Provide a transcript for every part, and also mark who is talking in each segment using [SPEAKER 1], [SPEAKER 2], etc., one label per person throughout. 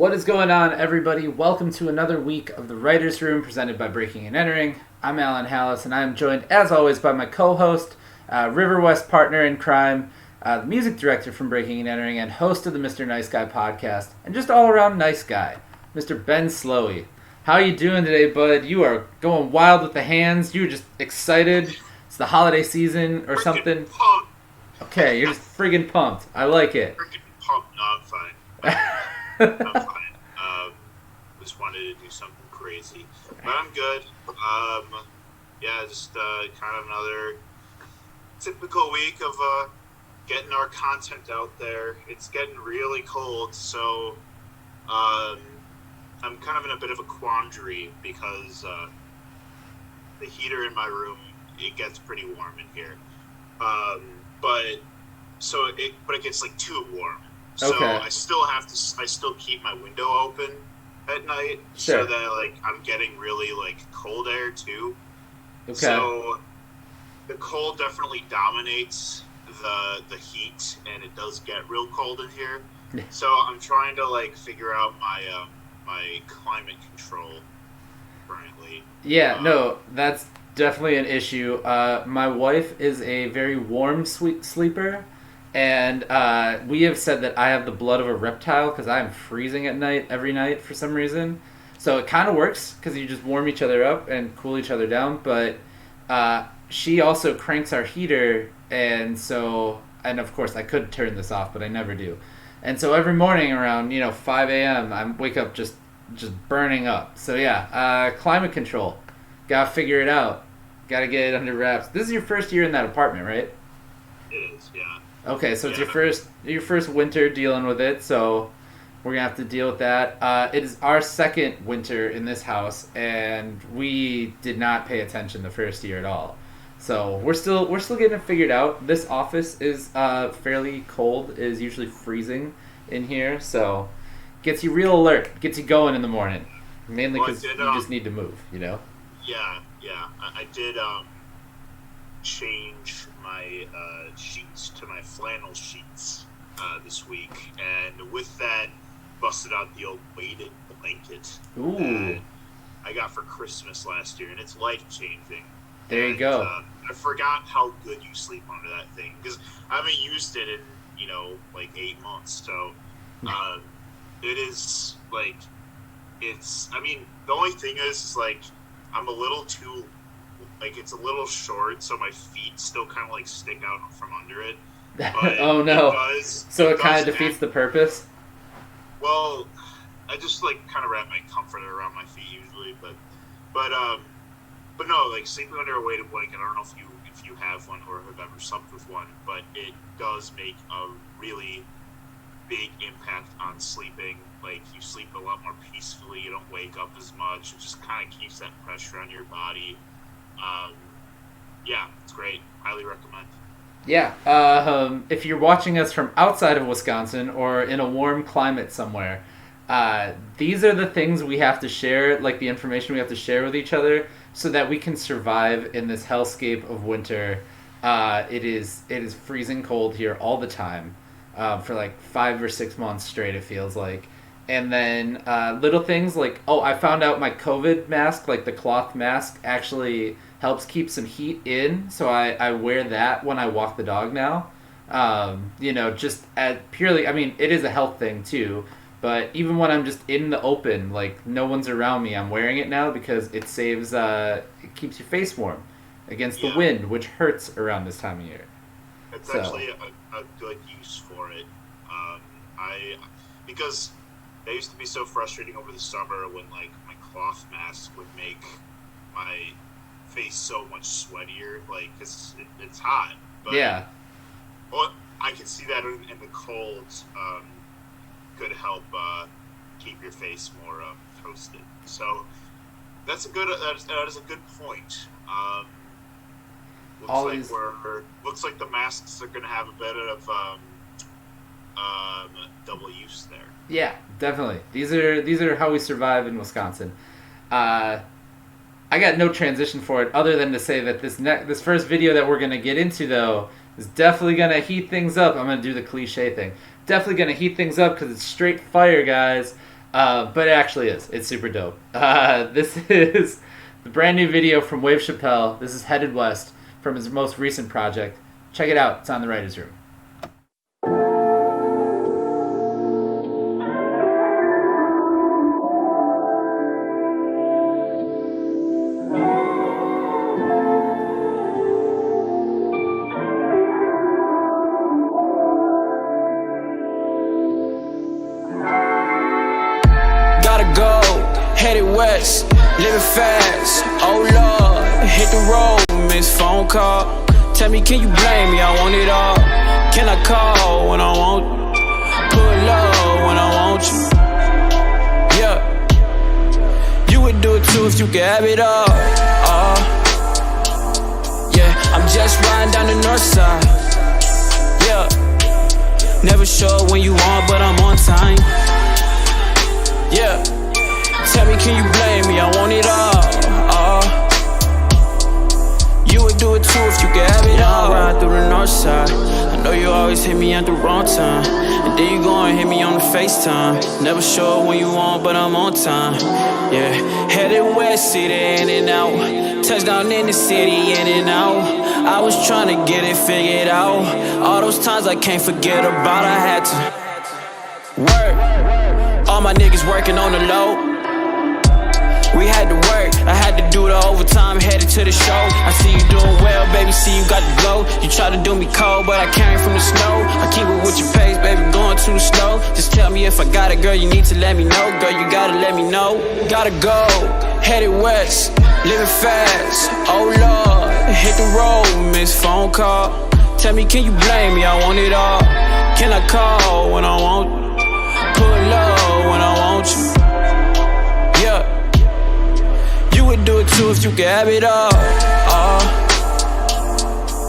[SPEAKER 1] What is going on, everybody? Welcome to another week of the Writer's Room presented by Breaking and Entering. I'm Alan Halas, and I am joined, as always, by my co-host, River West partner in crime, the music director from Breaking and Entering, and host of the Mr. Nice Guy podcast, and just all-around nice guy, Mr. Ben Slowey. How are you doing today, bud? You are going wild with the hands. You're just excited. It's the holiday season or something.
[SPEAKER 2] Pumped.
[SPEAKER 1] Okay, you're just friggin' pumped. I like it.
[SPEAKER 2] Freaking pumped. No, I'm fine. I'm fine. Just wanted to do something crazy, but I'm good. Just kind of another typical week of getting our content out there. It's getting really cold, so I'm kind of in a bit of a quandary because the heater in my room, it gets pretty warm in here. But it gets like too warm. So
[SPEAKER 1] Okay.
[SPEAKER 2] I still keep my window open at night,
[SPEAKER 1] Sure.
[SPEAKER 2] so that like I'm getting really like cold air too.
[SPEAKER 1] Okay.
[SPEAKER 2] So the cold definitely dominates the heat, and it does get real cold in here.
[SPEAKER 1] Yeah.
[SPEAKER 2] So I'm trying to like figure out my my climate control currently.
[SPEAKER 1] Yeah, no, that's definitely an issue. My wife is a very warm sleeper, and we have said that I have the blood of a reptile because I am freezing at night every night for some reason. So it kind of works because you just warm each other up and cool each other down. But she also cranks our heater, and of course I could turn this off, but I never do. And so every morning around 5 a.m. I wake up just burning up. So yeah, climate control, gotta figure it out, gotta get it under wraps. This is your first year in that apartment, right?
[SPEAKER 2] It is, yeah.
[SPEAKER 1] Okay, so it's
[SPEAKER 2] Yeah.
[SPEAKER 1] your first winter dealing with it, so we're gonna have to deal with that. It is our second winter in this house, and we did not pay attention the first year at all. So we're still getting it figured out. This office is fairly cold. It is usually freezing in here, so gets you real alert, gets you going in the morning. Mainly because you just need to move,
[SPEAKER 2] Yeah. I did change my sheets to my flannel sheets this week, and with that, busted out the old weighted blanket
[SPEAKER 1] Ooh.
[SPEAKER 2] that I got for Christmas last year, and it's life changing.
[SPEAKER 1] There you go.
[SPEAKER 2] I forgot how good you sleep under that thing because I haven't used it in like 8 months. So it is like the only thing is like I'm a little too like it's a little short, so my feet still kind of like stick out from under it. But
[SPEAKER 1] Oh no! So it kind of
[SPEAKER 2] does
[SPEAKER 1] defeats the purpose.
[SPEAKER 2] Well, I just like kind of wrap my comforter around my feet usually, but no, like sleeping under a weighted blanket. I don't know if you have one or have ever slept with one, but it does make a really big impact on sleeping. Like you sleep a lot more peacefully. You don't wake up as much. It just kind of keeps that pressure on your body. Yeah, it's great. Highly recommend.
[SPEAKER 1] Yeah, if you're watching us from outside of Wisconsin or in a warm climate somewhere, these are the things we have to share, like the information we have to share with each other so that we can survive in this hellscape of winter. It is freezing cold here all the time for like 5 or 6 months straight, it feels like. And then little things like, I found out my COVID mask, like the cloth mask, actually helps keep some heat in, so I wear that when I walk the dog now. Just purely, it is a health thing too, but even when I'm just in the open, like no one's around me, I'm wearing it now because it saves, it keeps your face warm against the wind, which hurts around this time of year.
[SPEAKER 2] It's actually a good use for it. Because it used to be so frustrating over the summer when like my cloth mask would make my face so much sweatier, like cause it's hot. But,
[SPEAKER 1] yeah.
[SPEAKER 2] Well, I can see that in the cold could help keep your face more toasted. So that is a good point. Looks like the masks are going to have a bit of double use there.
[SPEAKER 1] Yeah, definitely. These are how we survive in Wisconsin. I got no transition for it other than to say that this first video that we're going to get into, though, is definitely going to heat things up. I'm going to do the cliche thing. Definitely going to heat things up because it's straight fire, guys. But it actually is. It's super dope. This is the brand new video from Wave Chapelle. This is Headed West from his most recent project. Check it out. It's on the Writers' Room.
[SPEAKER 3] Headed west, living fast, oh Lord, hit the road, miss phone call. Tell me, can you blame me? I want it all. Can I call when I want you? Pull up when I want you. Yeah, you would do it too if you could have it all. Yeah, I'm just riding down the north side. Yeah, never sure when you want, but I'm on time. Yeah. Tell me, can you blame me? I want it all. You would do it too if you could have it all. Ride through the north side. I know you always hit me at the wrong time. And then you go and hit me on the FaceTime. Never sure when you want, but I'm on time. Yeah, headed west, city in and out. Touchdown in the city, in and out. I was trying to get it figured out. All those times I can't forget about, I had to work. All my niggas working on the low. We had to work, I had to do the overtime, headed to the show. I see you doing well, baby, see you got the glow. You try to do me cold, but I came from the snow. I keep it with your pace, baby, going too slow. Just tell me if I got it, girl, you need to let me know. Girl, you gotta let me know. Gotta go, headed west, living fast, oh Lord, hit the road, miss phone call. Tell me, can you blame me? I want it all. Can I call when I want you? Pull up when I want you. Yeah. You would do it too if you could have it all.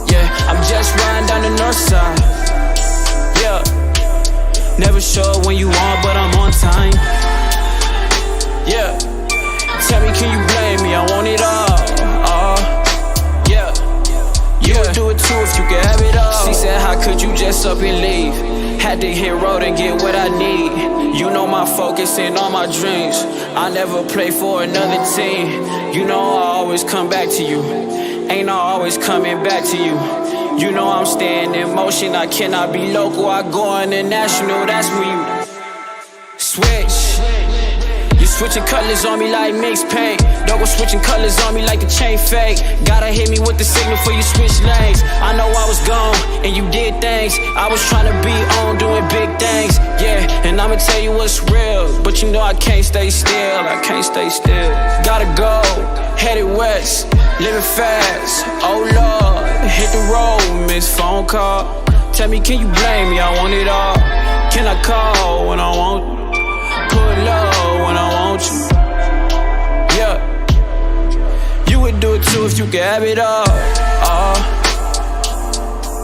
[SPEAKER 3] Yeah, I'm just riding down the north side. Yeah, never sure when you want, but I'm on time. Yeah, tell me, can you blame me? I want it all. Yeah, you would do it too if you could have it all. She said, how could you just up and leave? Had to hit road and get what I need. You know my focus and all my dreams. I never play for another team. You know I always come back to you. Ain't I always coming back to you. You know I'm staying in motion. I cannot be local, I go international. That's when you switch. You switching colors on me like mixed paint. Don't go switching colors on me like the chain fake. Gotta hit me with the signal for you switch lanes. I know I was gone and you did things. I was trying to be on doing big things. Yeah, and I'ma tell you what's real. But you know I can't stay still. I can't stay still. Gotta go, headed west, living fast. Oh Lord, hit the road, miss phone call. Tell me, can you blame me? I want it all. Can I call when I want you? Pull up when I want you. Yeah, you would do it too if you could have it all.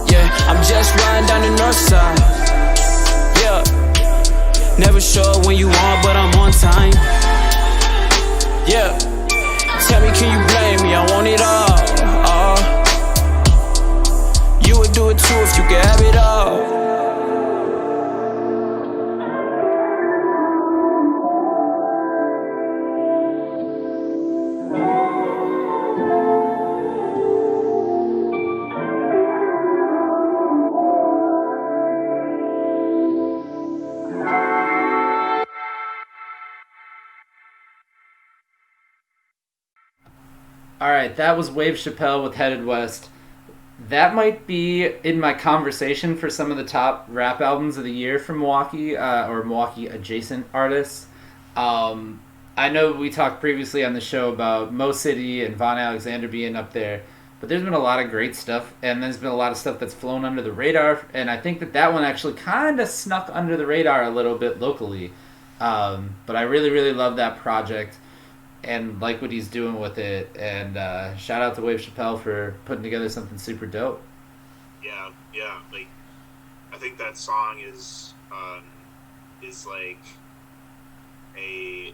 [SPEAKER 3] Yeah, I'm just riding down the north side. Yeah, never sure when you want, but I'm on time. Yeah, tell me, can you blame me? I want it all. You would do it too if you could have it all.
[SPEAKER 1] Alright, that was Wave Chapelle with Headed West. That might be in my conversation for some of the top rap albums of the year from Milwaukee, or Milwaukee adjacent artists. I know we talked previously on the show about Mo City and Von Alexander being up there, but there's been a lot of great stuff, and there's been a lot of stuff that's flown under the radar, and I think that one actually kind of snuck under the radar a little bit locally. But I really, really love that project and like what he's doing with it, and shout out to Wave Chapelle for putting together something super dope.
[SPEAKER 2] Yeah, like I think that song is like a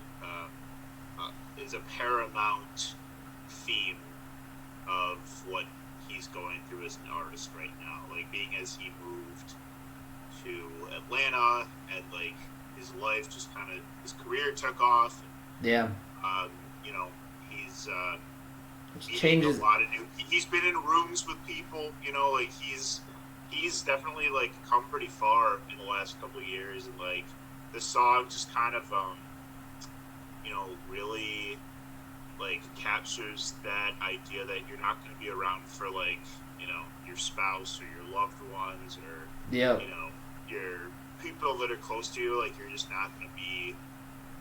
[SPEAKER 2] paramount theme of what he's going through as an artist right now. Like being as he moved to Atlanta and like his life just kind of, his career took off.
[SPEAKER 1] Yeah.
[SPEAKER 2] You know, he's
[SPEAKER 1] Changes.
[SPEAKER 2] a lot of new. He's been in rooms with people. You know, like he's definitely like come pretty far in the last couple of years, and like the song just kind of you know, really like captures that idea that you're not going to be around for like, you know, your spouse or your loved ones, or you know, your people that are close to you. Like, you're just not going to be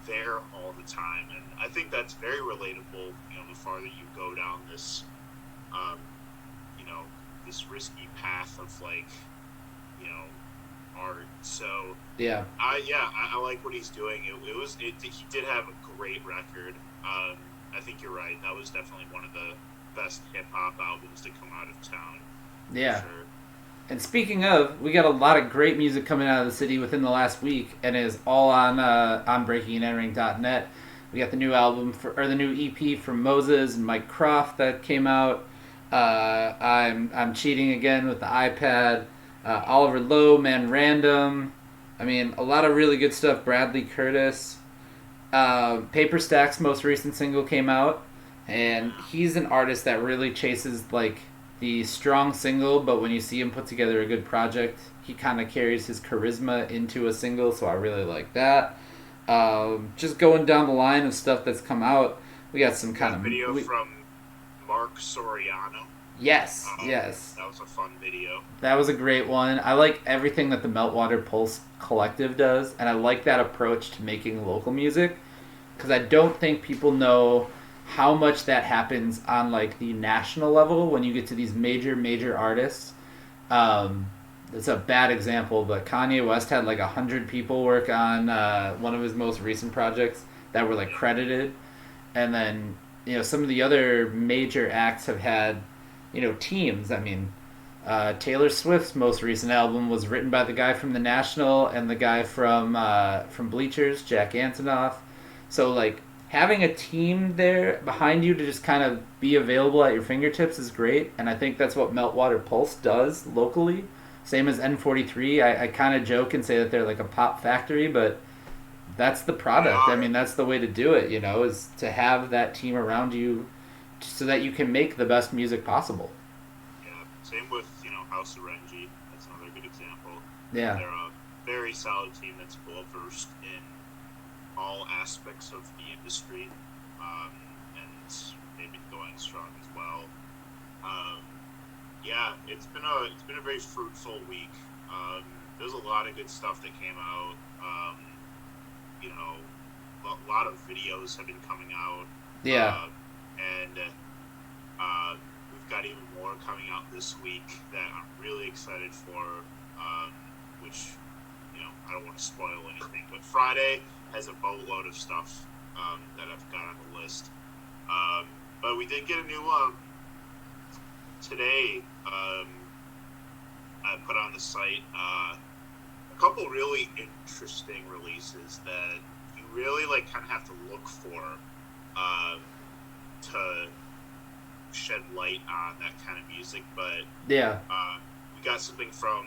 [SPEAKER 2] there all the time. And I think that's very relatable, you know, the farther you go down this you know, this risky path of like, you know, art. So I like what he's doing. He did have a great record. I think you're right. That was definitely one of the best hip hop albums to come out of town.
[SPEAKER 1] Yeah.
[SPEAKER 2] For sure.
[SPEAKER 1] And speaking of, we got a lot of great music coming out of the city within the last week, and it is all on breakingandentering.net. We got the new album or the new EP from Moses and Mike Croft that came out. I'm cheating again with the iPad. Oliver Lowe, Man Random. I mean, a lot of really good stuff. Bradley Curtis. Paper Stack's most recent single came out, and he's an artist that really chases like the strong single, but when you see him put together a good project, he kind of carries his charisma into a single, so I really like that. Just going down the line of stuff that's come out, we got some kind of
[SPEAKER 2] video from Mark Soriano.
[SPEAKER 1] Yes.
[SPEAKER 2] That was a fun video.
[SPEAKER 1] That was a great one. I like everything that the Meltwater Pulse Collective does, and I like that approach to making local music, because I don't think people know how much that happens on like the national level when you get to these major artists. It's a bad example, but Kanye West had like 100 people work on one of his most recent projects that were like credited, and then, you know, some of the other major acts have had, you know, teams. I mean, Taylor Swift's most recent album was written by the guy from The National and the guy from Bleachers, Jack Antonoff. So like having a team there behind you to just kind of be available at your fingertips is great, and I think that's what Meltwater Pulse does locally. Same as N43. I kind of joke and say that they're like a pop factory, but that's the product. I mean, that's the way to do it, you know, is to have that team around you so that you can make the best music possible.
[SPEAKER 2] Yeah, same with, you know, House of Renji. That's another good example.
[SPEAKER 1] Yeah.
[SPEAKER 2] They're a very solid team that's well-versed in all aspects of the industry, and they've been going strong as well. Yeah, it's been a very fruitful week. There's a lot of good stuff that came out. You know, a lot of videos have been coming out.
[SPEAKER 1] Yeah.
[SPEAKER 2] And we've got even more coming out this week that I'm really excited for, which, you know, I don't want to spoil anything, but Friday has a boatload of stuff that I've got on the list. But we did get a new one today. I put on the site a couple really interesting releases that you really like kind of have to look for to shed light on that kind of music. But
[SPEAKER 1] yeah,
[SPEAKER 2] we got something from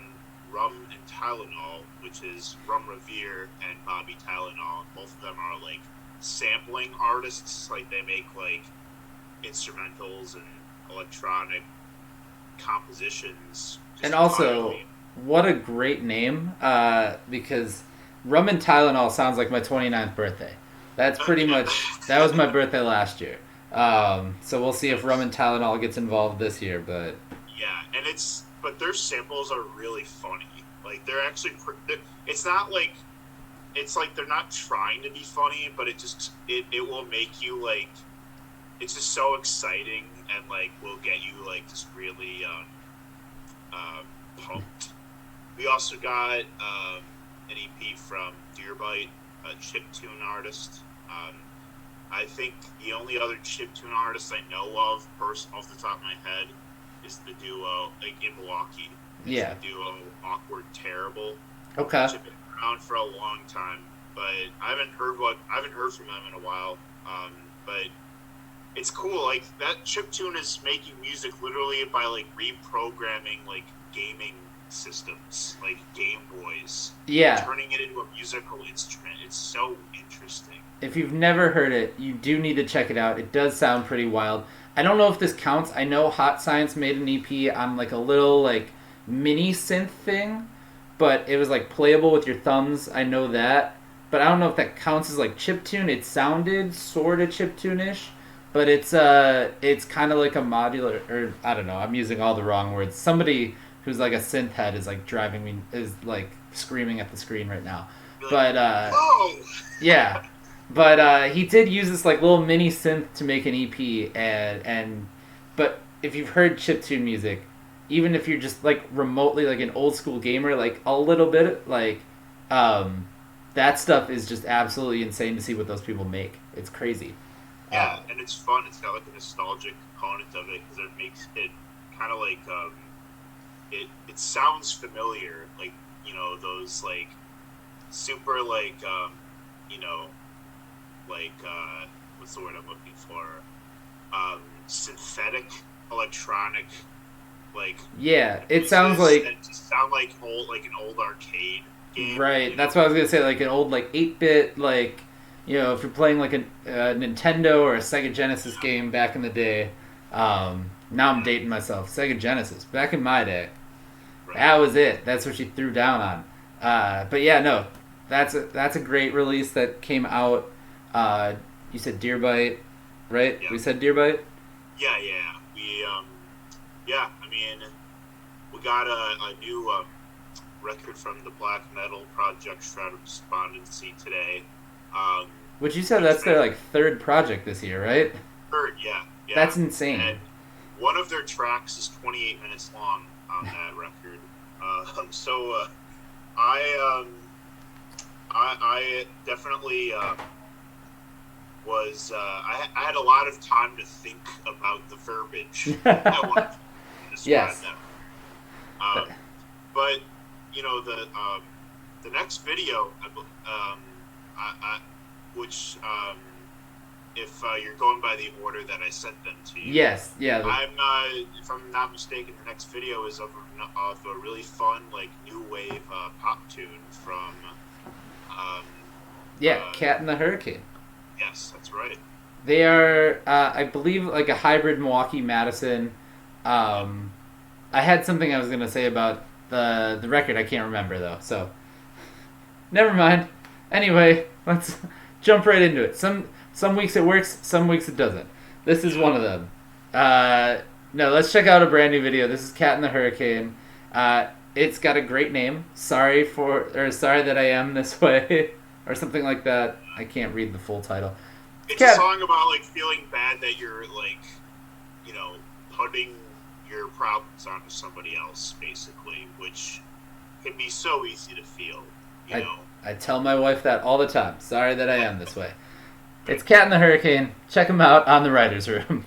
[SPEAKER 2] Rum and Tylenol, which is Rum Revere and Bobby Tylenol. Both of them are like sampling artists. Like, they make like instrumentals and electronic compositions.
[SPEAKER 1] And also, what a great name, because Rum and Tylenol sounds like my 29th birthday. That's pretty much, that was my birthday last year. So we'll see if Rum and Tylenol gets involved this year, but... Yeah,
[SPEAKER 2] and but their samples are really funny. Like, they're actually, it's not like, it's like they're not trying to be funny, but it will make you, like, it's just so exciting, and, like, will get you, like, just really, pumped. We also got, an EP from Deerbite, a chiptune artist. I think the only other chiptune artist I know of, off the top of my head, is the duo, like, in Milwaukee.
[SPEAKER 1] Yeah.
[SPEAKER 2] The duo Awkward Terrible.
[SPEAKER 1] Okay.
[SPEAKER 2] Which have been around for a long time, but I haven't heard from them in a while. But it's cool. Like, that chiptune is making music literally by like reprogramming like gaming systems, like Game Boys.
[SPEAKER 1] Yeah.
[SPEAKER 2] Turning it into a music musical instrument. It's so interesting.
[SPEAKER 1] If you've never heard it, you do need to check it out. It does sound pretty wild. I don't know if this counts. I know Hot Science made an EP on like a little like mini synth thing, but it was like playable with your thumbs. I know that, but I don't know if that counts as like chiptune. It sounded sort of chiptune-ish, but it's kind of like a modular, or I don't know. I'm using all the wrong words. Somebody who's like a synth head is like driving me, is like screaming at the screen right now. But
[SPEAKER 2] Whoa!
[SPEAKER 1] yeah. But he did use this like little mini synth to make an EP, but if you've heard chiptune music, even if you're just like remotely like an old school gamer, like a little bit, like that stuff is just absolutely insane to see what those people make. It's crazy.
[SPEAKER 2] Yeah, and it's fun. It's got like a nostalgic component of it because it makes it kind of like it sounds familiar, like those like super like like what's the word I'm looking for? Synthetic electronic, like
[SPEAKER 1] it sounds like
[SPEAKER 2] it just sound like an old arcade game.
[SPEAKER 1] Right, that's what I was gonna say. Like an old like 8-bit like if you're playing like a Nintendo or a Sega Genesis game back in the day. Now I'm dating myself. Sega Genesis back in my day. Right. That was it. That's what she threw down on. But yeah, no, that's a great release that came out. You said Deer Bite, right?
[SPEAKER 2] Yeah.
[SPEAKER 1] We said Deer Bite?
[SPEAKER 2] Yeah. I mean, we got a new record from the black metal project Shroud of Despondency today.
[SPEAKER 1] Which you said that's their like third project this year, right?
[SPEAKER 2] Third, yeah.
[SPEAKER 1] That's insane.
[SPEAKER 2] And one of their tracks is 28 minutes long on that record. I definitely was I had a lot of time to think about the verbiage I wanted to describe them. But the next video, which if you're going by the order that I sent them to you,
[SPEAKER 1] yes, yeah.
[SPEAKER 2] If I'm not mistaken, the next video is of a really fun like new wave pop tune from
[SPEAKER 1] Cat in the Hurricane.
[SPEAKER 2] Yes, that's right.
[SPEAKER 1] They are, I believe, like a hybrid Milwaukee Madison. I had something I was gonna say about the record. I can't remember though, so never mind. Anyway, let's jump right into it. Some weeks it works, some weeks it doesn't. This is one of them. No, let's check out a brand new video. This is Cat in the Hurricane. It's got a great name. Sorry that I am this way, or something like that. I can't read the full title.
[SPEAKER 2] It's a song about like feeling bad that you're like, putting your problems onto somebody else, basically, which can be so easy to feel.
[SPEAKER 1] I tell my wife that all the time. Sorry that I am this way. It's Cat in the Hurricane. Check them out on the Writers' Room.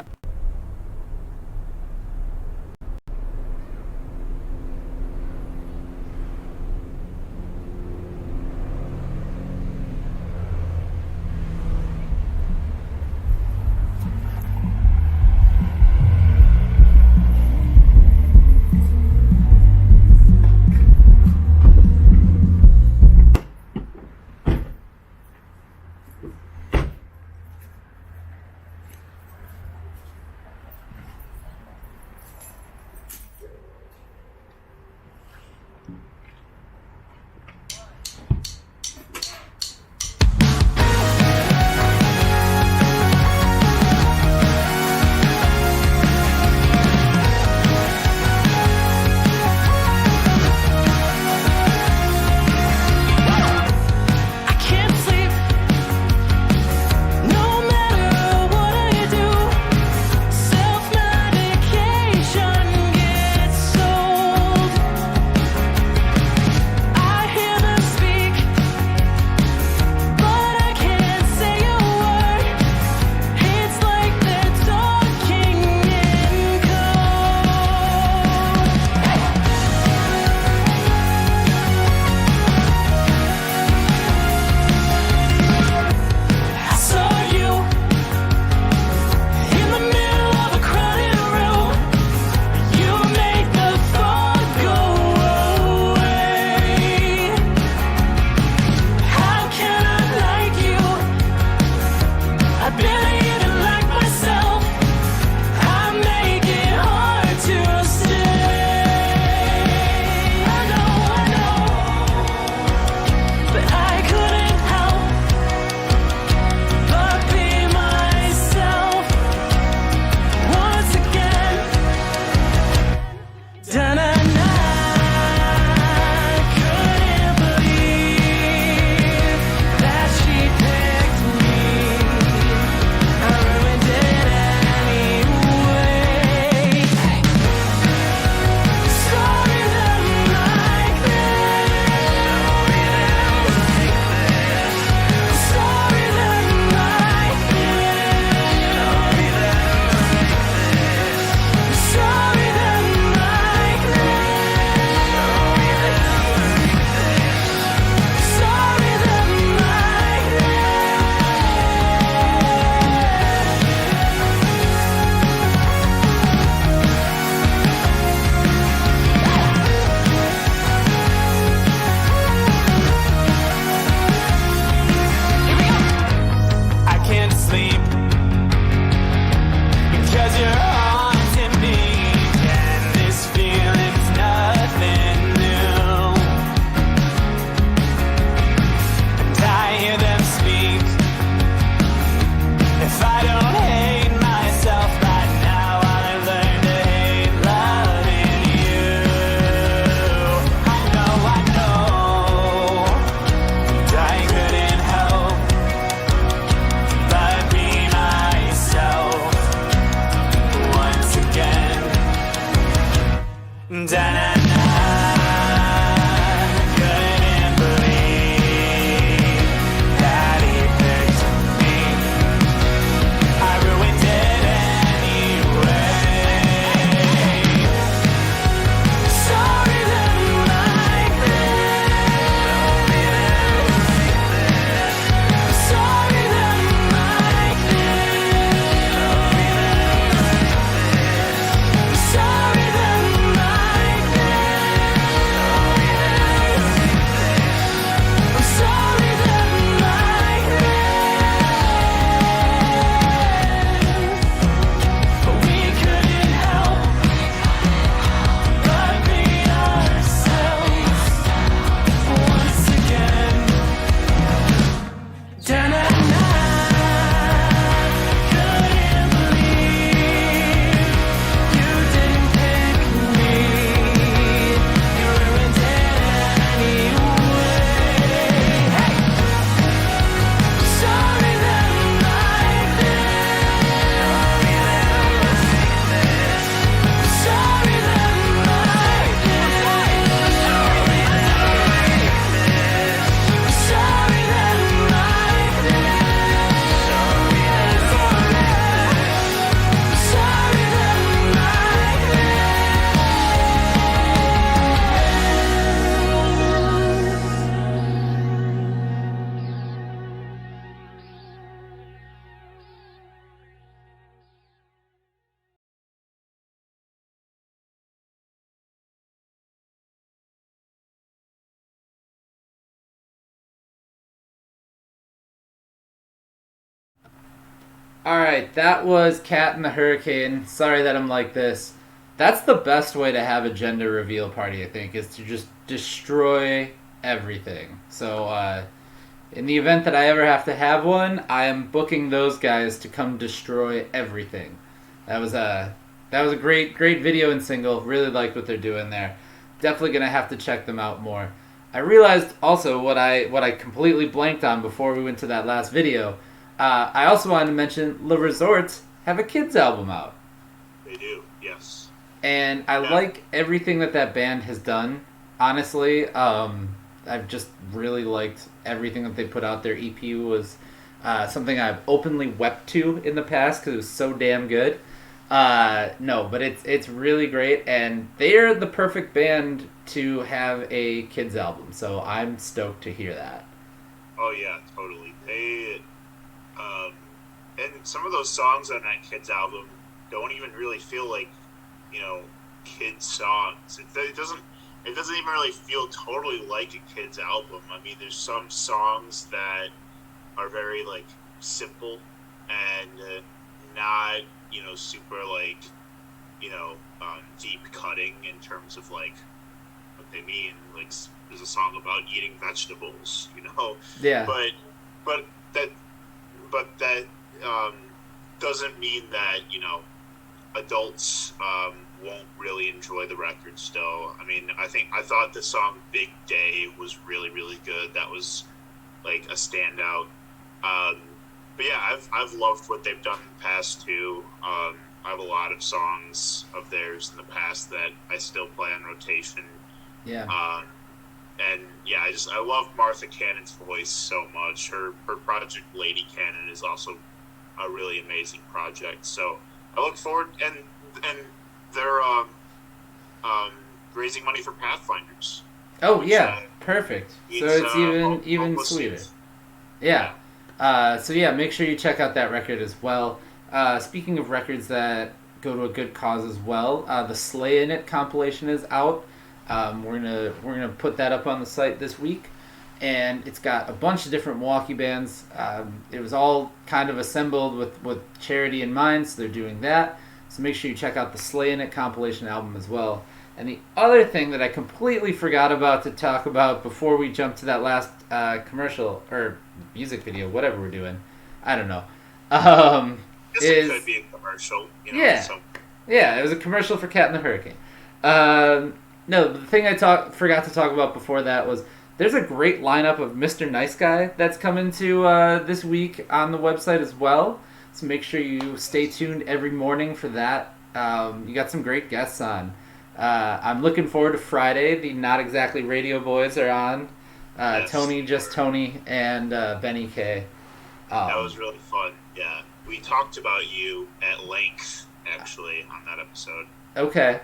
[SPEAKER 1] Alright, that was Cat in the Hurricane. Sorry that I'm like this. That's the best way to have a gender reveal party, I think, is to just destroy everything. So, in the event that I ever have to have one, I am booking those guys to come destroy everything. That was a great video and single. Really liked what they're doing there. Definitely gonna have to check them out more. I realized also what I completely blanked on before we went to that last video. I also wanted to mention Le Resorts have a kids album out.
[SPEAKER 2] They do, yes.
[SPEAKER 1] And I like everything that band has done. Honestly, I've just really liked everything that they put out. Their EP was something I've openly wept to in the past because it was so damn good. No, but it's really great, and they're the perfect band to have a kids album. So I'm stoked to hear that.
[SPEAKER 2] Oh yeah, totally. They and some of those songs on that kids album don't even really feel like, kids songs. It doesn't even really feel totally like a kids album. I mean, there's some songs that are very like simple and not super like deep cutting in terms of like what they mean. Like there's a song about eating vegetables,
[SPEAKER 1] Yeah.
[SPEAKER 2] But that doesn't mean that adults won't really enjoy the record still. I mean, I thought the song Big Day was really, really good. That was like a standout. But yeah, I've loved what they've done in the past too. I have a lot of songs of theirs in the past that I still play on rotation.
[SPEAKER 1] Yeah.
[SPEAKER 2] And yeah, I love Martha Cannon's voice so much. Her project Lady Cannon is also a really amazing project. So I look forward, and they're raising money for Pathfinders.
[SPEAKER 1] Oh yeah, perfect. So it's even sweeter. Yeah. So yeah, make sure you check out that record as well. Speaking of records that go to a good cause as well, the Slay in It compilation is out. We're gonna put that up on the site this week, and it's got a bunch of different Milwaukee bands. It was all kind of assembled with charity in mind, so they're doing that. So make sure you check out the Slay in It compilation album as well. And the other thing that I completely forgot about to talk about before we jump to that last commercial or music video, whatever we're doing, I don't know.
[SPEAKER 2] It could be a commercial.
[SPEAKER 1] Yeah, it was a commercial for Cat in the Hurricane. No, the thing I forgot to talk about before that was there's a great lineup of Mr. Nice Guy that's coming to this week on the website as well. So make sure you stay tuned every morning for that. You got some great guests on. I'm looking forward to Friday. The Not Exactly Radio Boys are on. Yes. Tony, and Benny K.
[SPEAKER 2] That was really fun. Yeah, we talked about you at length actually on that episode.
[SPEAKER 1] Okay.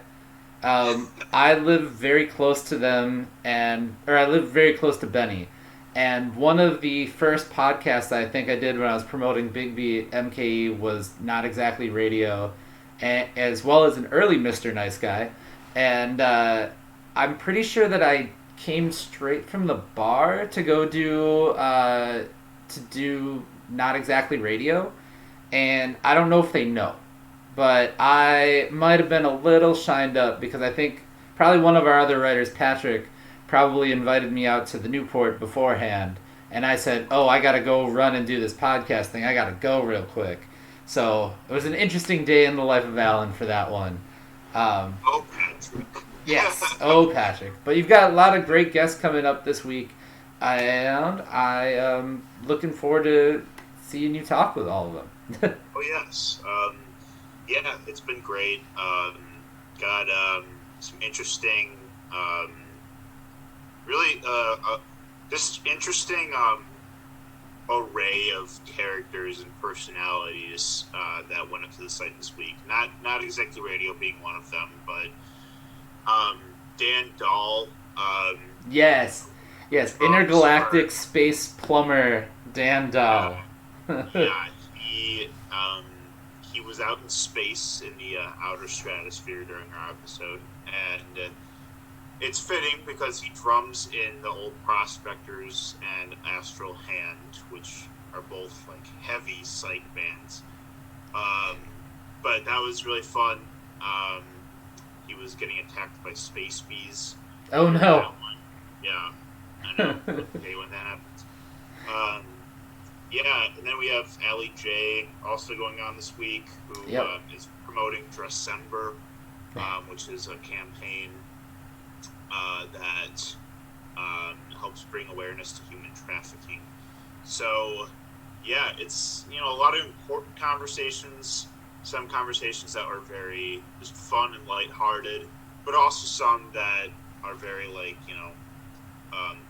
[SPEAKER 1] I live very close to them, I live very close to Benny. And one of the first podcasts I think I did when I was promoting Big B MKE was Not Exactly Radio, as well as an early Mr. Nice Guy. And I'm pretty sure that I came straight from the bar to go do Not Exactly Radio. And I don't know if they know, but I might have been a little shined up because I think probably one of our other writers, Patrick, probably invited me out to the Newport beforehand. And I said, I got to go run and do this podcast thing. I got to go real quick. So it was an interesting day in the life of Alan for that one.
[SPEAKER 2] Patrick.
[SPEAKER 1] Yes, Patrick. But you've got a lot of great guests coming up this week. And I am looking forward to seeing you talk with all of them.
[SPEAKER 2] Oh, yes. Yeah, it's been great. Got some interesting, really this interesting array of characters and personalities that went up to the site this week. Not Exactly Radio being one of them, but Dan Dahl.
[SPEAKER 1] Yes, intergalactic space plumber Dan Dahl.
[SPEAKER 2] Yeah, he was out in space in the outer stratosphere during our episode, and it's fitting because he drums in the Old Prospectors and Astral Hand, which are both like heavy psych bands. But that was really fun. He was getting attacked by space bees.
[SPEAKER 1] Oh no!
[SPEAKER 2] Yeah, I know. Okay, when that happens. Yeah, and then we have Allie J also going on this week, who is promoting Dressember, which is a campaign that helps bring awareness to human trafficking. So, yeah, it's a lot of important conversations. Some conversations that are very just fun and lighthearted, but also some that are very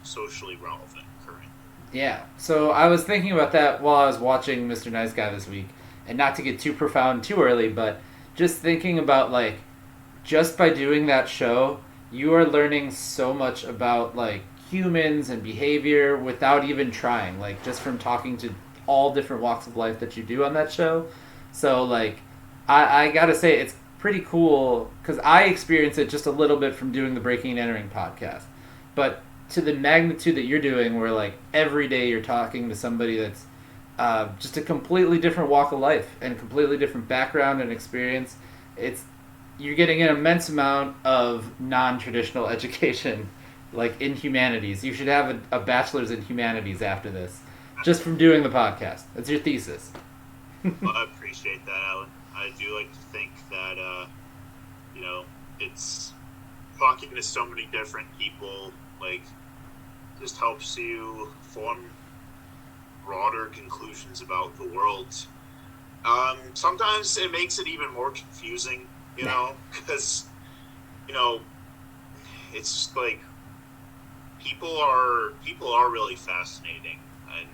[SPEAKER 2] socially relevant currently.
[SPEAKER 1] Yeah, so I was thinking about that while I was watching Mr. Nice Guy this week, and not to get too profound too early, but just thinking about, just by doing that show, you are learning so much about, humans and behavior without even trying, just from talking to all different walks of life that you do on that show. So, I gotta say, it's pretty cool, because I experienced it just a little bit from doing the Breaking and Entering podcast, but to the magnitude that you're doing, where every day you're talking to somebody that's just a completely different walk of life and completely different background and experience, you're getting an immense amount of non-traditional education, in humanities. You should have a bachelor's in humanities after this, just from doing the podcast. That's your thesis.
[SPEAKER 2] Well, I appreciate that, Alan. I do like to think that it's talking to so many different people just helps you form broader conclusions about the world. Sometimes it makes it even more confusing, because it's just people are really fascinating, and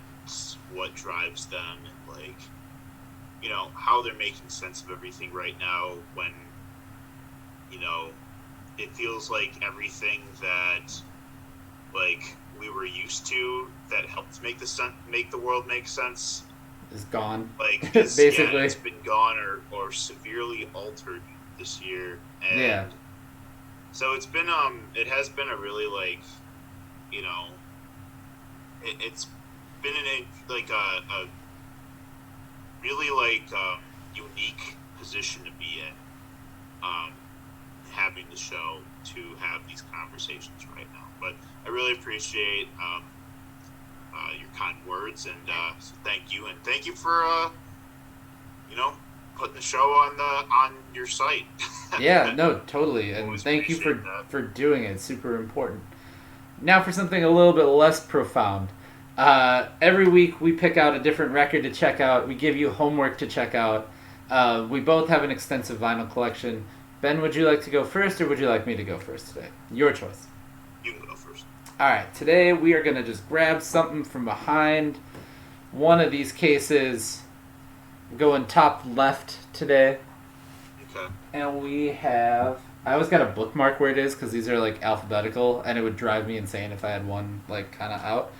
[SPEAKER 2] what drives them, and how they're making sense of everything right now, when it feels like everything that we were used to that helped make the world make sense
[SPEAKER 1] is gone.
[SPEAKER 2] Basically, it's been gone or severely altered this year. And so it's been it has been a really it's been in a really unique position to be in, having the show to have these conversations right now. But I really appreciate your kind words, and so thank you for putting the show on your site.
[SPEAKER 1] Yeah, no, totally, and thank you for doing it. It's super important. Now for something a little bit less profound. Every week we pick out a different record to check out. We give you homework to check out. We both have an extensive vinyl collection. Ben, would you like to go first, or would you like me to go first today? Your choice.
[SPEAKER 2] You can go first.
[SPEAKER 1] Alright, today we are going to just grab something from behind one of these cases. We're going top left today.
[SPEAKER 2] Okay.
[SPEAKER 1] And we have... I always got a bookmark where it is, because these are alphabetical, and it would drive me insane if I had one kind of out.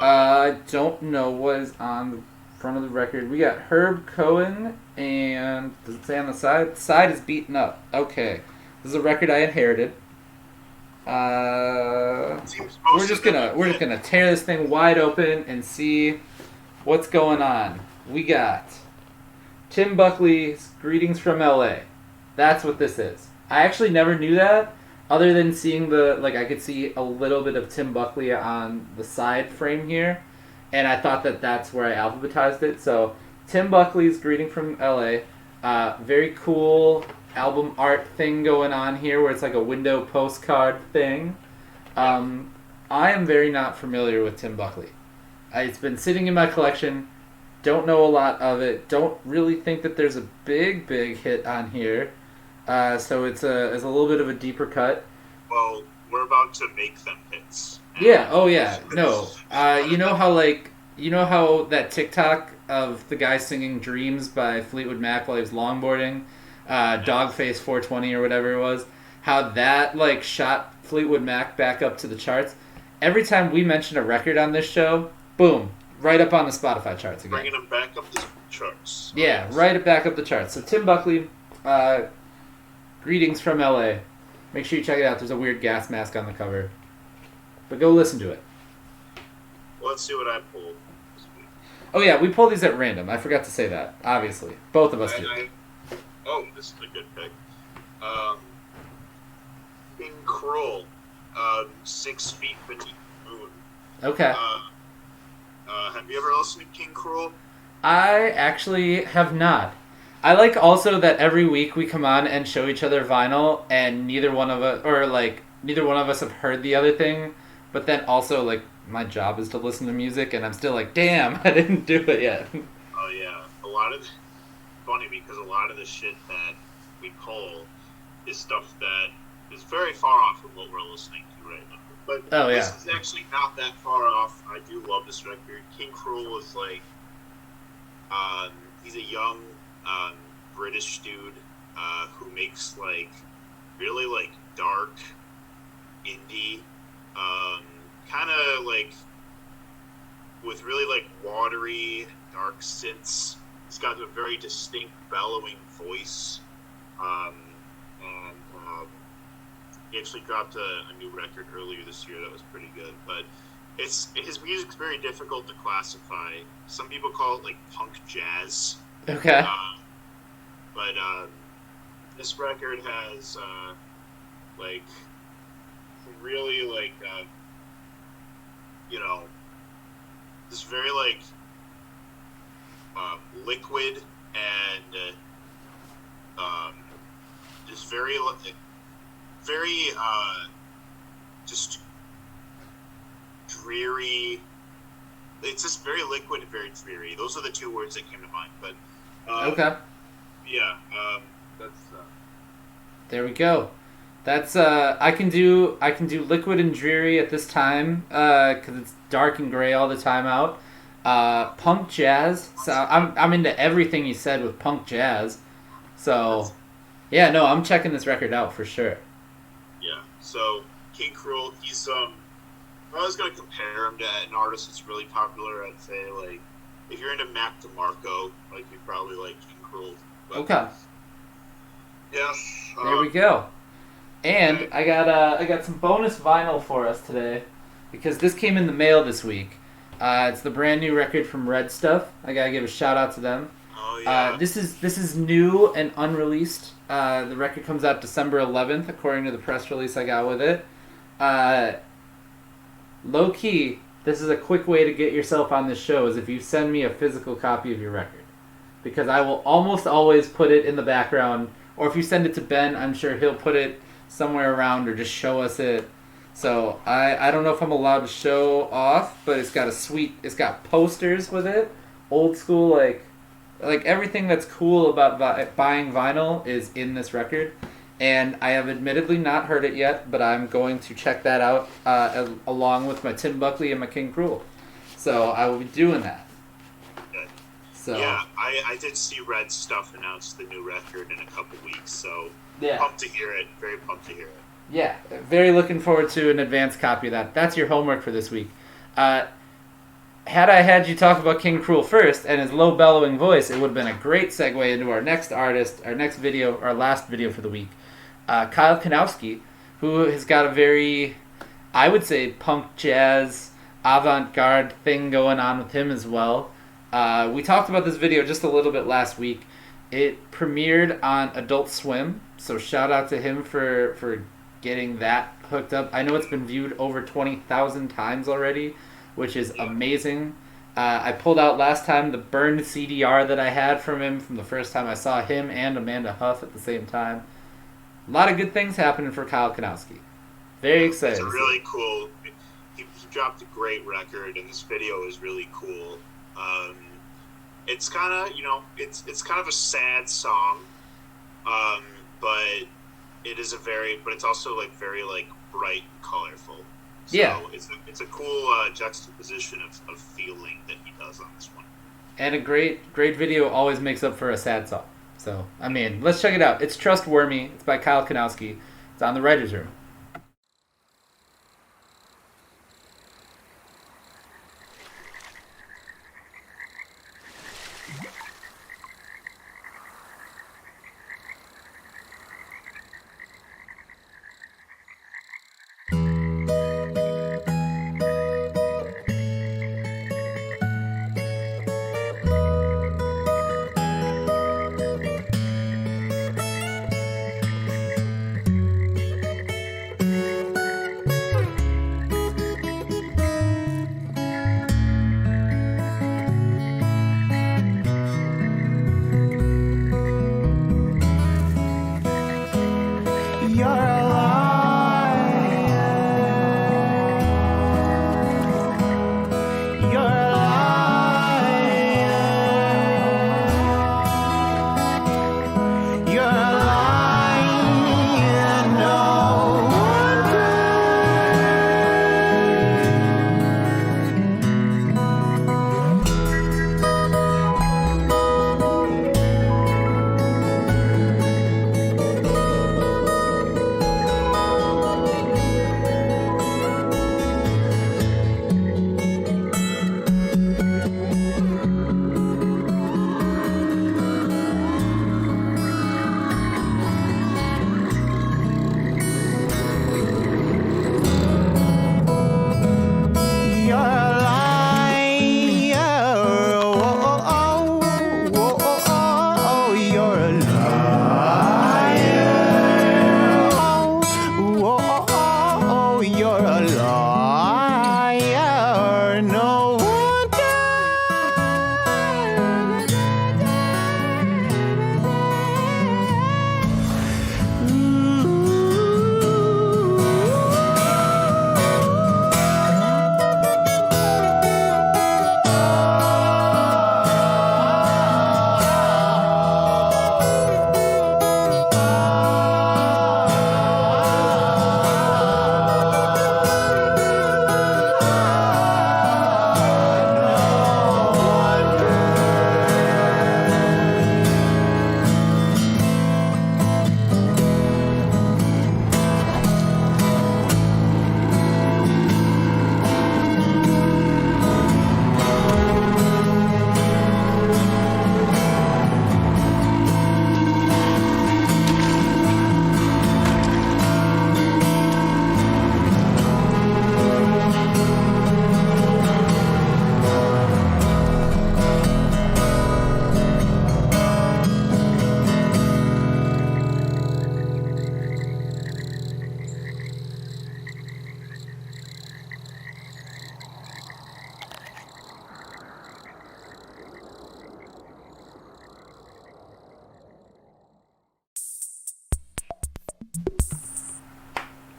[SPEAKER 1] I don't know what is on the front of the record. We got Herb Cohen, and does it say on the side? The side is beaten up. Okay. This is a record I inherited. We're just gonna tear this thing wide open and see what's going on. We got Tim Buckley's Greetings from LA. That's what this is. I actually never knew that, other than seeing I could see a little bit of Tim Buckley on the side frame here, and I thought that that's where I alphabetized it. So, Tim Buckley's Greeting from LA. Very cool album art thing going on here, where it's like a window postcard thing. I am very not familiar with Tim Buckley. It's been sitting in my collection. Don't know a lot of it. Don't really think that there's a big hit on here. So it's a little bit of a deeper cut.
[SPEAKER 2] Well, we're about to make them hits.
[SPEAKER 1] Yeah. Oh yeah. No. You know how that TikTok of the guy singing "Dreams" by Fleetwood Mac while he was longboarding, Dogface 420 or whatever it was. How that shot Fleetwood Mac back up to the charts. Every time we mention a record on this show, boom, right up on the Spotify charts again.
[SPEAKER 2] Bringing them back up the charts.
[SPEAKER 1] Yeah, right back up the charts. So Tim Buckley. Greetings from LA. Make sure you check it out. There's a weird gas mask on the cover. But go listen to it.
[SPEAKER 2] Well, let's see what I pulled this week.
[SPEAKER 1] Oh yeah, we pull these at random. I forgot to say that. Obviously, both of us do.
[SPEAKER 2] This is a good pick. King Cruel, 6 Feet Beneath the Moon.
[SPEAKER 1] Okay.
[SPEAKER 2] Have you ever listened to King Cruel?
[SPEAKER 1] I actually have not. I like also that every week we come on and show each other vinyl, and neither one of us have heard the other thing. But then also, like, my job is to listen to music, and I'm still like, damn, I didn't do it yet.
[SPEAKER 2] Oh yeah, funny because a lot of the shit that we pull is stuff that is very far off from what we're listening to right now. But this is actually not that far off. I do love this record. King Cruel is like, he's a young British dude who makes like really like dark indie, kind of like with really like watery dark synths. He's got a very distinct bellowing voice, and he actually dropped a new record earlier this year that was pretty good. But his music's very difficult to classify. Some people call it like punk jazz.
[SPEAKER 1] Okay.
[SPEAKER 2] But this record has like really like this very like liquid and just very just dreary. It's just very liquid and very dreary. Those are the two words that came to mind. But
[SPEAKER 1] okay.
[SPEAKER 2] Yeah, that's.
[SPEAKER 1] There we go. That's I can do liquid and dreary at this time because it's dark and gray all the time out. Punk jazz. So I'm into everything you said with punk jazz. So yeah, no, I'm checking this record out for sure.
[SPEAKER 2] Yeah. So King Cruel, he's if I was gonna compare him to an artist that's really popular, I'd say like if you're into Mac DeMarco, like you'd probably like King Cruel. But,
[SPEAKER 1] okay.
[SPEAKER 2] Yeah.
[SPEAKER 1] There we go. And okay. I got some bonus vinyl for us today because this came in the mail this week. It's the brand new record from Red Stuff. I gotta give a shout out to them.
[SPEAKER 2] Oh yeah.
[SPEAKER 1] This is new and unreleased. The record comes out December 11th, according to the press release I got with it. Low key, this is a quick way to get yourself on this show is if you send me a physical copy of your record. Because I will almost always put it in the background. Or if you send it to Ben, I'm sure he'll put it somewhere around or just show us it. So I don't know if I'm allowed to show off, but it's got posters with it. Old school, like everything that's cool about buying vinyl is in this record. And I have admittedly not heard it yet, but I'm going to check that out along with my Tim Buckley and my King Cruel. So I will be doing that. So.
[SPEAKER 2] Yeah, I did see Red Stuff announce the new record in a couple weeks, so
[SPEAKER 1] yeah.
[SPEAKER 2] Pumped to hear it. Very pumped to hear it.
[SPEAKER 1] Yeah, very looking forward to an advanced copy of that. That's your homework for this week. Had I had you talk about King Cruel first and his low bellowing voice, it would have been a great segue into our next artist, our next video, our last video for the week. Kyle Kenowski, who has got a very, I would say, punk jazz, avant-garde thing going on with him as well. We talked about this video just a little bit last week. It premiered on Adult Swim, so shout out to him for getting that hooked up. I know it's been viewed over 20,000 times already, which is amazing. I pulled out last time the burned CDR that I had from him from the first time I saw him and Amanda Huff at the same time. A lot of good things happening for Kyle Kenowski. Very excited.
[SPEAKER 2] It's really cool. He dropped a great record, and this video is really cool. It's kind of, it's kind of a sad song, but it's also like very like bright and colorful. So
[SPEAKER 1] yeah,
[SPEAKER 2] it's a cool juxtaposition of feeling that he does on this one.
[SPEAKER 1] And a great video always makes up for a sad song. So I mean, let's check it out. It's Trustwormy. It's by Kyle Kenowski. It's on the Writers' Room.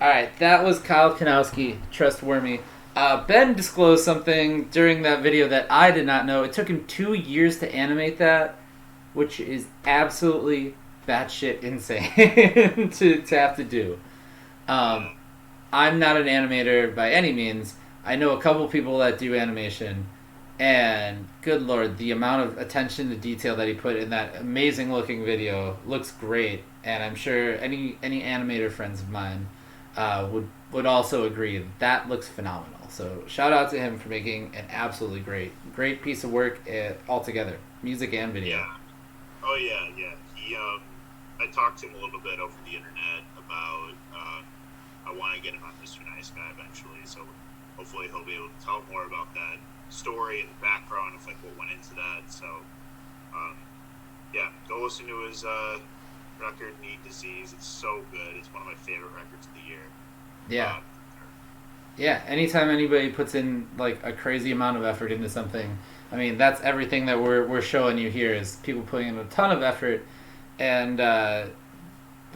[SPEAKER 1] All right, that was Kyle Kenowski, Trustwormy. Ben disclosed something during that video that I did not know. It took him 2 years to animate that, which is absolutely batshit insane to have to do. I'm not an animator by any means. I know a couple people that do animation, and good lord, the amount of attention to detail that he put in that amazing looking video looks great. And I'm sure any animator friends of mine would also agree that looks phenomenal. So shout out to him for making an absolutely great piece of work altogether, music and video.
[SPEAKER 2] Yeah. Oh yeah. He I talked to him a little bit over the internet about I want to get him on Mr. Nice Guy eventually, so hopefully he'll be able to tell more about that story and the background of like what went into that. So yeah, go listen to his record Need Disease. It's so good. It's one of my favorite records of the year.
[SPEAKER 1] Yeah. Yeah, anytime anybody puts in like a crazy amount of effort into something, I mean that's everything that we're showing you here is people putting in a ton of effort, and the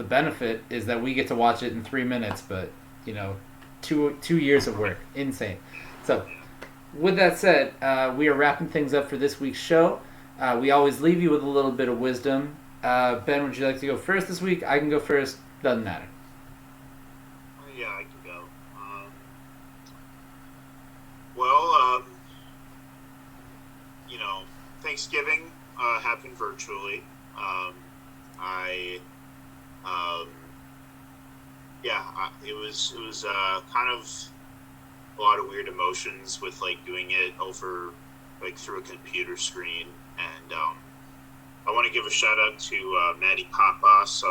[SPEAKER 1] benefit is that we get to watch it in 3 minutes, but you know, two years of work, insane. So, with that said, we are wrapping things up for this week's show. We always leave you with a little bit of wisdom. Ben, would you like to go first this week? I can go first. Doesn't matter.
[SPEAKER 2] Yeah, I can go. Well, you know, Thanksgiving happened virtually. It was kind of a lot of weird emotions with like doing it over like through a computer screen, and I want to give a shout out to Maddie Pappas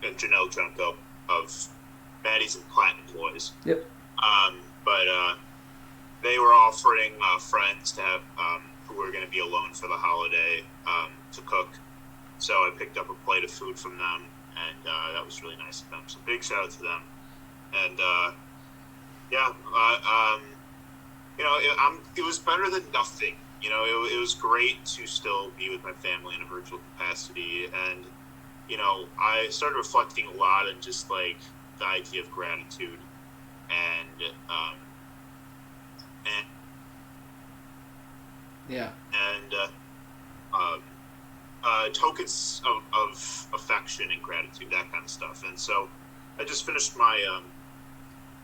[SPEAKER 2] and Janelle Junko of Maddie's and Platinum Boys.
[SPEAKER 1] Yep.
[SPEAKER 2] But they were offering friends to have who were going to be alone for the holiday to cook. So I picked up a plate of food from them, and that was really nice of them. So big shout out to them. And you know, it was better than nothing. You know, it was great to still be with my family in a virtual capacity, and you know, I started reflecting a lot on just like the idea of gratitude and tokens of affection and gratitude, that kind of stuff. And so I just finished my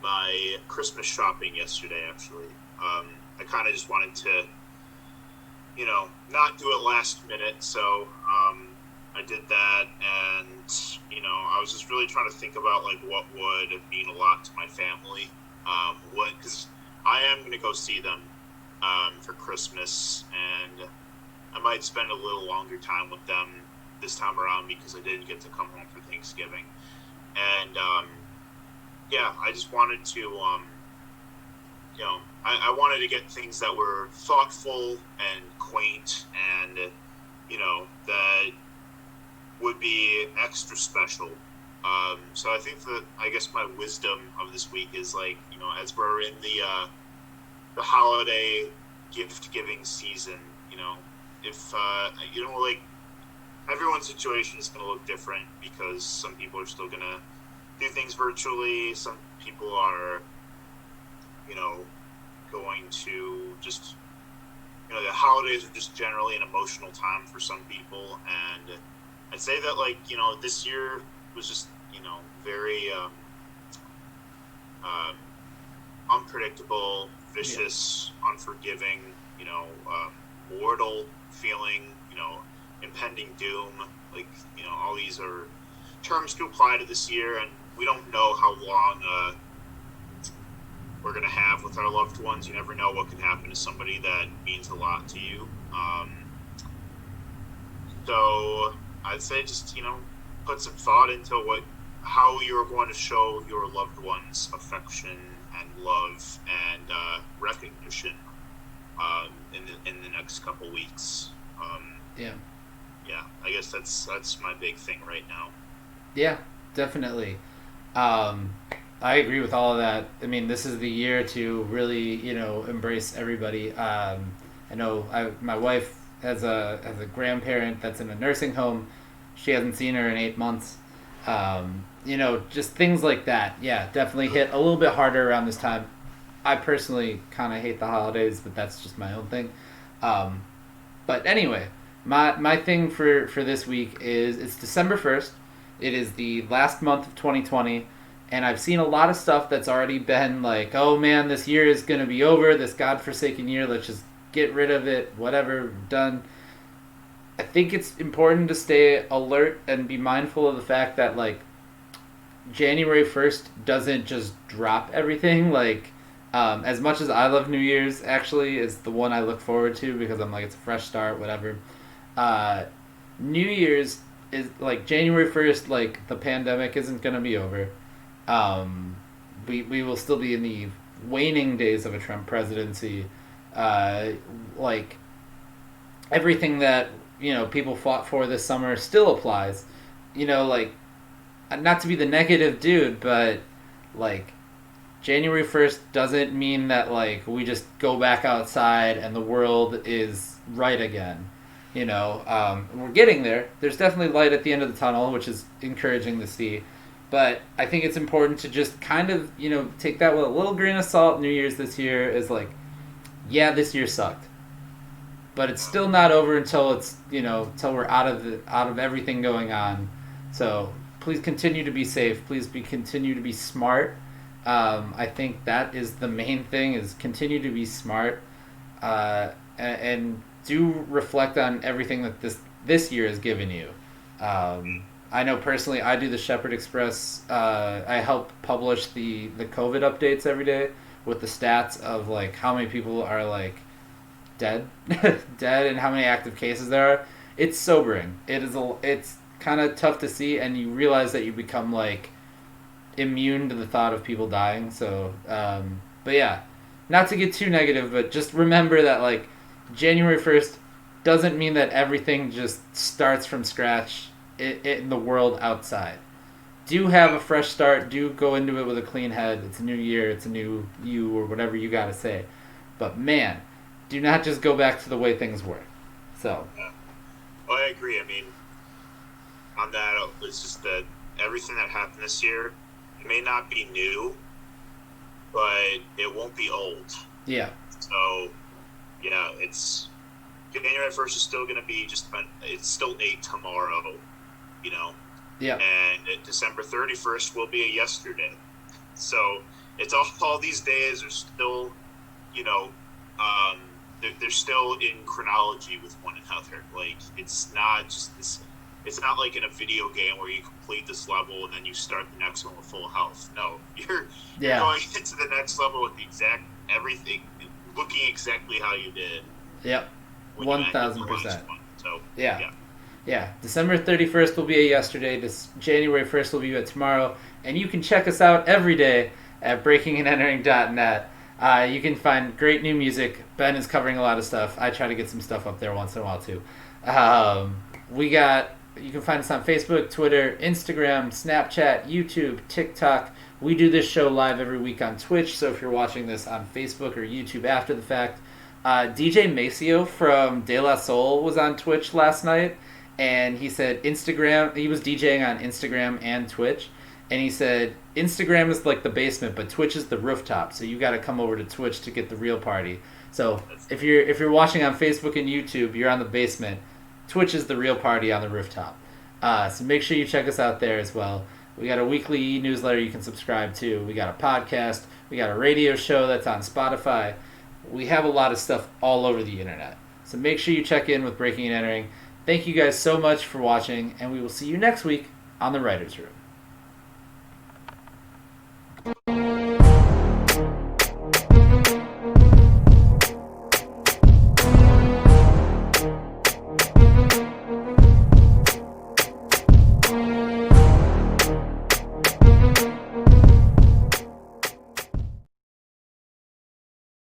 [SPEAKER 2] my Christmas shopping yesterday, actually. I kind of just wanted to, you know, not do it last minute, so I did that, and you know, I was just really trying to think about like what would mean a lot to my family, because I am going to go see them for Christmas, and I might spend a little longer time with them this time around because I didn't get to come home for Thanksgiving, and I just wanted to, you know, I wanted to get things that were thoughtful and quaint, and you know, that would be extra special. So I think that, I guess my wisdom of this week is like, you know, as we're in the holiday gift giving season, you know, if you know, like everyone's situation is going to look different because some people are still going to do things virtually. Some people are, you know, going to just, you know, the holidays are just generally an emotional time for some people, and I'd say that, like, you know, this year was just, you know, very unpredictable, vicious, unforgiving, you know, mortal feeling, you know, impending doom. Like, you know, all these are terms to apply to this year, and we don't know how long we're going to have with our loved ones. You never know what can happen to somebody that means a lot to you. So I'd say just, you know, put some thought into how you're going to show your loved ones affection and love and recognition in the next couple weeks. I guess that's my big thing right now.
[SPEAKER 1] Yeah, definitely. I agree with all of that. I mean, this is the year to really, you know, embrace everybody. I know my wife has a grandparent that's in a nursing home. She hasn't seen her in 8 months. Just things like that. Yeah, definitely hit a little bit harder around this time. I personally kind of hate the holidays, but that's just my own thing. But anyway, my thing for this week is it's December 1st. It is the last month of 2020, and I've seen a lot of stuff that's already been like, oh man, this year is going to be over, this godforsaken year, let's just get rid of it, whatever, done. I think it's important to stay alert and be mindful of the fact that, like, January 1st doesn't just drop everything. Like, as much as I love New Year's, actually, is the one I look forward to because I'm like, it's a fresh start, whatever. New Year's is, like, January 1st, like, the pandemic isn't going to be over. We will still be in the waning days of a Trump presidency. Like, everything that, people fought for this summer still applies. Like, not to be the negative dude, but, like, January 1st doesn't mean that, like, we just go back outside and the world is right again. We're getting there. There's definitely light at the end of the tunnel, which is encouraging to see. But I think it's important to just kind of, take that with a little grain of salt. New Year's this year is like, yeah, this year sucked. But it's still not over until it's, until we're out of everything going on. So please continue to be safe. Please continue to be smart. I think that is the main thing, is continue to be smart. And do reflect on everything that this year has given you. I know personally I do the Shepherd Express. I help publish the COVID updates every day with the stats of, like, how many people are, like, dead and how many active cases there are. It's sobering. It's kind of tough to see, and you realize that you become, like, immune to the thought of people dying. So but yeah, not to get too negative, but just remember that, like, January 1st doesn't mean that everything just starts from scratch in the world outside. Do have a fresh start. Do go into it with a clean head. It's a new year. It's a new you, or whatever you got to say. But man, do not just go back to the way things were. So.
[SPEAKER 2] Yeah. Oh, I agree. I mean, on that, it's just that everything that happened this year, it may not be new, but it won't be old.
[SPEAKER 1] Yeah.
[SPEAKER 2] So, yeah, it's January 1st is still going to be it's still a tomorrow,
[SPEAKER 1] Yeah.
[SPEAKER 2] And December 31st will be a yesterday. So it's all these days are still, they're still in chronology with one another. Like, it's not just this. It's not like in a video game where you complete this level and then you start the next one with full health. No, you're going into the next level with the exact everything, looking exactly how you did.
[SPEAKER 1] Yep, 1,000%.
[SPEAKER 2] So
[SPEAKER 1] yeah. December 31st will be a yesterday. January 1st will be a tomorrow, and you can check us out every day at breakingandentering.net. You can find great new music. Ben is covering a lot of stuff. I try to get some stuff up there once in a while too. You can find us on Facebook, Twitter, Instagram, Snapchat, YouTube, TikTok. We do this show live every week on Twitch, so if you're watching this on Facebook or YouTube after the fact, DJ Maceo from De La Soul was on Twitch last night, and he said Instagram, he was DJing on Instagram and Twitch, and he said Instagram is like the basement, but Twitch is the rooftop, so you got to come over to Twitch to get the real party. So if you're watching on Facebook and YouTube, you're on the basement. Twitch is the real party on the rooftop. So make sure you check us out there as well. We got a weekly newsletter you can subscribe to. We got a podcast. We got a radio show that's on Spotify. We have a lot of stuff all over the internet. So make sure you check in with Breaking and Entering. Thank you guys so much for watching, and we will see you next week on The Writer's Room.